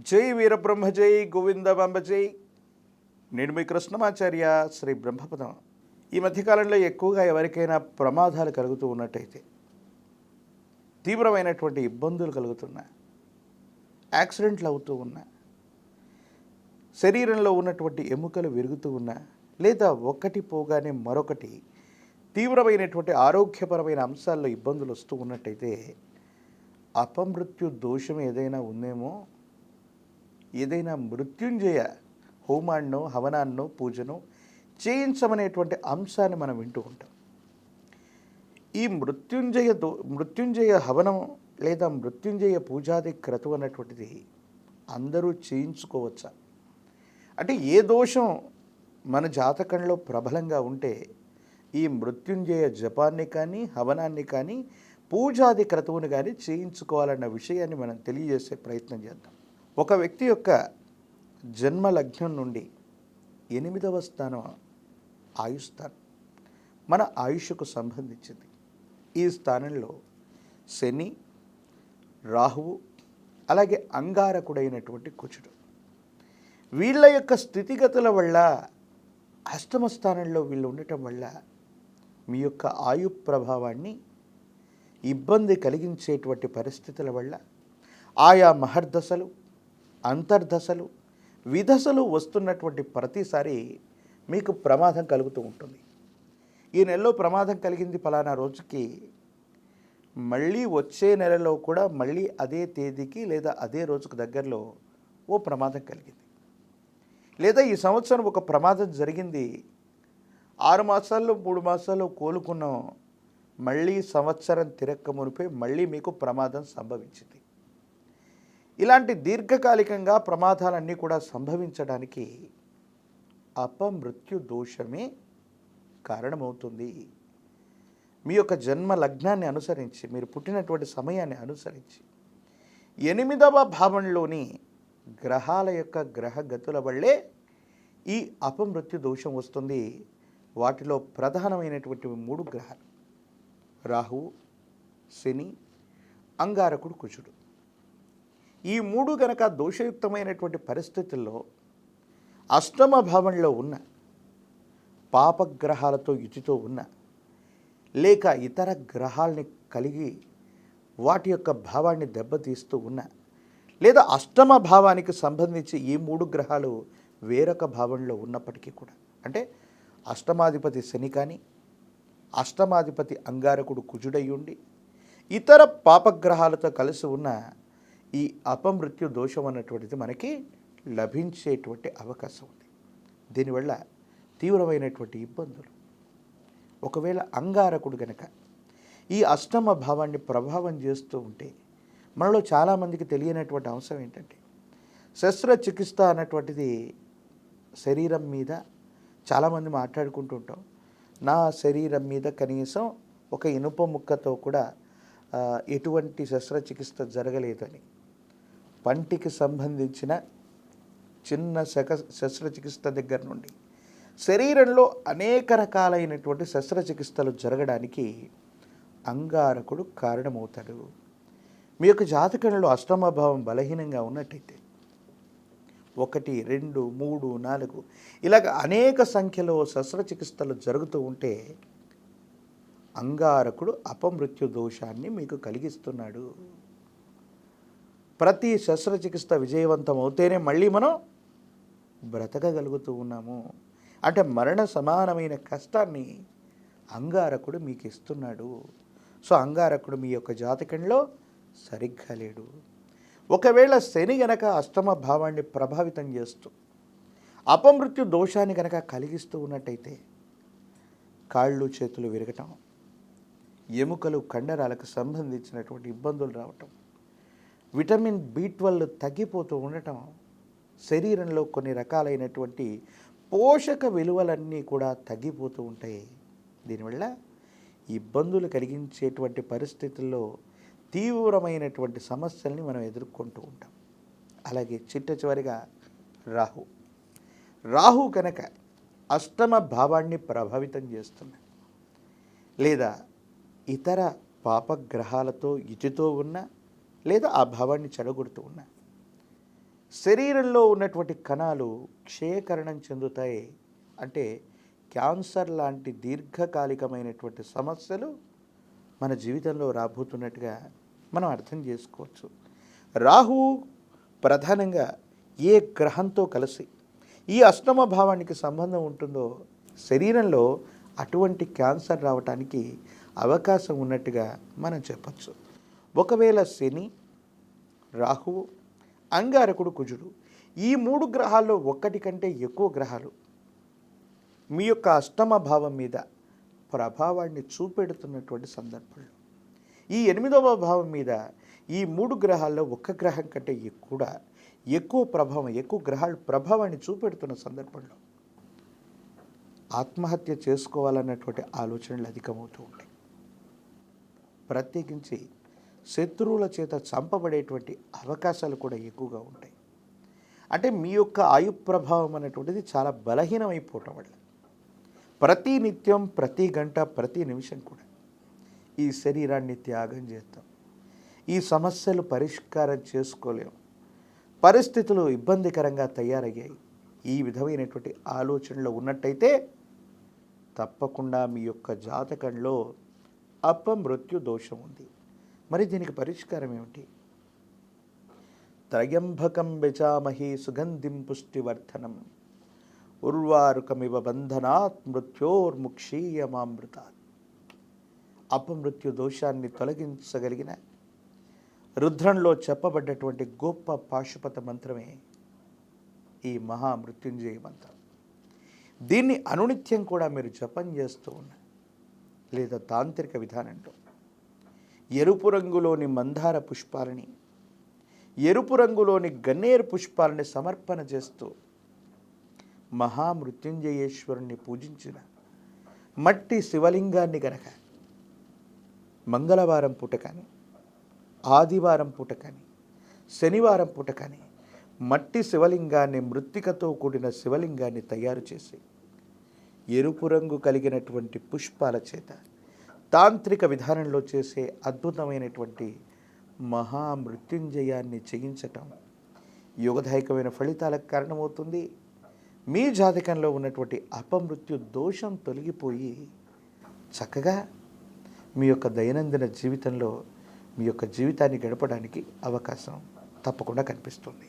జై వీరబ్రహ్మ జై గోవిందబాంబ జై. నేను మీ కృష్ణమాచార్య శ్రీ బ్రహ్మపదం. ఈ మధ్యకాలంలో ఎక్కువగా ఎవరికైనా ప్రమాదాలు కలుగుతూ ఉన్నట్టయితే, తీవ్రమైనటువంటి ఇబ్బందులు కలుగుతున్నా, యాక్సిడెంట్లు అవుతూ ఉన్నా, శరీరంలో ఉన్నటువంటి ఎముకలు విరుగుతూ ఉన్నా, లేదా ఒకటి పోగానే మరొకటి తీవ్రమైనటువంటి ఆరోగ్యపరమైన అంశాల్లో ఇబ్బందులు వస్తూ ఉన్నట్టయితే, అపమృత్యు దోషం ఏదైనా ఉందేమో, ఏదైనా మృత్యుంజయ హోమాన్నో హవనాన్నో పూజనో చేయించమనేటువంటి అంశాన్ని మనం వింటూ ఉంటాం. ఈ మృత్యుంజయ హవనం లేదా మృత్యుంజయ పూజాది క్రతువు అన్నటువంటిది అందరూ చేయించుకోవచ్చా? అంటే ఏ దోషం మన జాతకంలో ప్రబలంగా ఉంటే ఈ మృత్యుంజయ జపాన్ని కానీ హవనాన్ని కానీ పూజాది క్రతువుని కానీ చేయించుకోవాలన్న విషయాన్ని మనం తెలియజేసే ప్రయత్నం చేద్దాం. ఒక వ్యక్తి యొక్క జన్మ లగ్నం నుండి 8వ స్థానం ఆయుస్థానం మన ఆయుష్కు సంబంధించింది. ఈ స్థానంలో శని, రాహువు, అలాగే అంగారకుడైనటువంటి కుజుడు, వీళ్ళ యొక్క స్థితిగతుల వల్ల, అష్టమ స్థానంలో వీళ్ళు ఉండటం వల్ల మీ యొక్క ఆయు ప్రభావాన్ని ఇబ్బంది కలిగించేటువంటి పరిస్థితుల వల్ల ఆయా మహర్దశలు, అంతర్దశలు, విదశలు వస్తున్నటువంటి ప్రతిసారి మీకు ప్రమాదం కలుగుతూ ఉంటుంది. ఈ నెలలో ప్రమాదం కలిగింది ఫలానా రోజుకి, మళ్ళీ వచ్చే నెలలో కూడా మళ్ళీ అదే తేదీకి లేదా అదే రోజుకు దగ్గరలో ఓ ప్రమాదం కలిగింది. లేదా ఈ సంవత్సరం ఒక ప్రమాదం జరిగింది, 6 మాసాల్లో 3 మాసాల్లో కోలుకున్నాం, మళ్ళీ సంవత్సరం తిరక్క మునిపే మళ్ళీ మీకు ప్రమాదం సంభవించింది. ఇలాంటి దీర్ఘకాలికంగా ప్రమాదాలన్నీ కూడా సంభవించడానికి అపమృత్యు దోషమే కారణమవుతుంది. మీ యొక్క జన్మ లగ్నాన్ని అనుసరించి, మీరు పుట్టినటువంటి సమయాన్ని అనుసరించి 8వ భావంలోని గ్రహాల యొక్క గ్రహగతుల వల్లే ఈ అపమృత్యు దోషం వస్తుంది. వాటిలో ప్రధానమైనటువంటి 3 గ్రహాలు రాహువు, శని, అంగారకుడు, కుజుడు. ఈ 3 గనక దోషయుక్తమైనటువంటి పరిస్థితుల్లో అష్టమ భావంలో ఉన్న, పాపగ్రహాలతో యుతితో ఉన్న, లేక ఇతర గ్రహాల్ని కలిగి వాటి యొక్క భావాన్ని దెబ్బతీస్తూ ఉన్న, లేదా అష్టమ భావానికి సంబంధించి ఈ 3 గ్రహాలు వేరొక భావంలో ఉన్నప్పటికీ కూడా, అంటే అష్టమాధిపతి శని కానీ, అష్టమాధిపతి అంగారకుడు కుజుడై ఉండి, ఇతర పాపగ్రహాలతో కలిసి ఉన్న ఈ అపమృత్యు దోషం అన్నటువంటిది మనకి లభించేటువంటి అవకాశం ఉంది. దీనివల్ల తీవ్రమైనటువంటి ఇబ్బందులు. ఒకవేళ అంగారకుడు గనక ఈ అష్టమ భావాన్ని ప్రభావం చేస్తూ ఉంటే, మనలో చాలామందికి తెలియనటువంటి అంశం ఏంటంటే, శస్త్రచికిత్స అన్నటువంటిది శరీరం మీద చాలామంది మాట్లాడుకుంటూ ఉంటాం. నా శరీరం మీద కనీసం ఒక ఇనుప ముక్కతో కూడా ఎటువంటి శస్త్రచికిత్స జరగలేదని, పంటికి సంబంధించిన చిన్న శస్త్రచికిత్స దగ్గర నుండి శరీరంలో అనేక రకాలైనటువంటి శస్త్రచికిత్సలు జరగడానికి అంగారకుడు కారణమవుతాడు. మీ యొక్క జాతకంలో అష్టమ భావం బలహీనంగా ఉన్నట్టయితే 1, 2, 3, 4 ఇలాగ అనేక సంఖ్యలో శస్త్రచికిత్సలు జరుగుతూ ఉంటే అంగారకుడు అపమృత్యు దోషాన్ని మీకు కలిగిస్తున్నాడు. ప్రతి శస్త్రచికిత్స విజయవంతం అవుతేనే మళ్ళీ మనం బ్రతకగలుగుతూ ఉన్నాము. అంటే మరణ సమానమైన కష్టాన్ని అంగారకుడు మీకు ఇస్తున్నాడు. సో అంగారకుడు మీ యొక్క జాతకంలో సరిగ్గా లేడు. ఒకవేళ శని గనక అష్టమ భావాన్ని ప్రభావితం చేస్తూ అపమృత్యు దోషాన్ని గనక కలిగిస్తూ ఉన్నట్టయితే కాళ్ళు చేతులు విరగటం, ఎముకలు కండరాలకు సంబంధించినటువంటి ఇబ్బందులు రావటం, విటమిన్ B12 తగ్గిపోతూ ఉండటం, శరీరంలో కొన్ని రకాలైనటువంటి పోషక విలువలన్నీ కూడా తగ్గిపోతూ ఉంటాయి. దీనివల్ల ఇబ్బందులు కలిగించేటువంటి పరిస్థితుల్లో తీవ్రమైనటువంటి సమస్యల్ని మనం ఎదుర్కొంటూ ఉంటాం. అలాగే చిట్టచివరిగా రాహు కనుక అష్టమ భావాన్ని ప్రభావితం చేస్తుంది, లేదా ఇతర పాపగ్రహాలతో యుతితో ఉన్న, లేదా ఆ భావాన్ని చెడగొడుతూ ఉన్న, శరీరంలో ఉన్నటువంటి కణాలు క్షయకరణం చెందుతాయి. అంటే క్యాన్సర్ లాంటి దీర్ఘకాలికమైనటువంటి సమస్యలు మన జీవితంలో రాబోతున్నట్టుగా మనం అర్థం చేసుకోవచ్చు. రాహువు ప్రధానంగా ఏ గ్రహంతో కలిసి ఈ అష్టమ భావానికి సంబంధం ఉంటుందో శరీరంలో అటువంటి క్యాన్సర్ రావటానికి అవకాశం ఉన్నట్టుగా మనం చెప్పచ్చు. ఒకవేళ శని, రాహువు, అంగారకుడు, కుజుడు ఈ 3 గ్రహాల్లో ఒక్కటి కంటే ఎక్కువ గ్రహాలు మీ యొక్క అష్టమ భావం మీద ప్రభావాన్ని చూపెడుతున్నటువంటి సందర్భంలో ఈ 8వ భావం మీద ఈ 3 గ్రహాల్లో ఒక్క గ్రహం కంటే ఎక్కువ ప్రభావం, ఎక్కువ గ్రహాలు ప్రభావాన్ని చూపెడుతున్న సందర్భంలో ఆత్మహత్య చేసుకోవాలన్నటువంటి ఆలోచనలు అధికమవుతూ ఉంటాయి. ప్రత్యేకించి శత్రువుల చేత చంపబడేటువంటి అవకాశాలు కూడా ఎక్కువగా ఉంటాయి. అంటే మీ యొక్క ఆయు ప్రభావం అనేటువంటిది చాలా బలహీనమైపోవటం వల్ల ప్రతి నిత్యం, ప్రతి గంట, ప్రతి నిమిషం కూడా ఈ శరీరాన్ని త్యాగం చేస్తాం. ఈ సమస్యలు పరిష్కారం చేసుకోలేము, పరిస్థితులు ఇబ్బందికరంగా తయారయ్యాయి. ఈ విధమైనటువంటి ఆలోచనలో ఉన్నట్టయితే తప్పకుండా మీ యొక్క జాతకంలో అపమృత్యు దోషం ఉంది. మరి దీనికి పరిష్కారం ఏమిటి? త్రయంబకం యజామహే సుగంధిం పుష్టివర్ధనం ఉర్వారుకమివ బంధనాత్ మృత్యోర్ముక్షీయమామృతాత్. అపమృత్యు దోషాన్ని తొలగించగలిగిన రుద్రంలో చెప్పబడ్డటువంటి గొప్ప పాశుపత మంత్రమే ఈ మహామృత్యుంజయ మంత్రం. దీన్ని అనునిత్యం కూడా మీరు జపం చేస్తూ ఉన్నారు. లేదా తాంత్రిక విధానంలో ఎరుపు రంగులోని మందార పుష్పాలని, ఎరుపు రంగులోని గన్నేరు పుష్పాలని సమర్పణ చేస్తూ మహామృత్యుంజయేశ్వరుణ్ణి పూజించిన మట్టి శివలింగాన్ని గనక మంగళవారం పూట కానీ, ఆదివారం పూట కానీ, శనివారం పూట కానీ మట్టి శివలింగాన్ని, మృత్తికతో కూడిన శివలింగాన్ని తయారు చేసి ఎరుపు రంగు కలిగినటువంటి పుష్పాల చేత తాంత్రిక విధానంలో చేసే అద్భుతమైనటువంటి మహామృత్యుంజయాన్ని చేయించటం యోగదాయకమైన ఫలితాలకు కారణమవుతుంది. మీ జాతకంలో ఉన్నటువంటి అపమృత్యు దోషం తొలగిపోయి చక్కగా మీ యొక్క దైనందిన జీవితంలో మీ యొక్క జీవితాన్ని గడపడానికి అవకాశం తప్పకుండా కనిపిస్తుంది.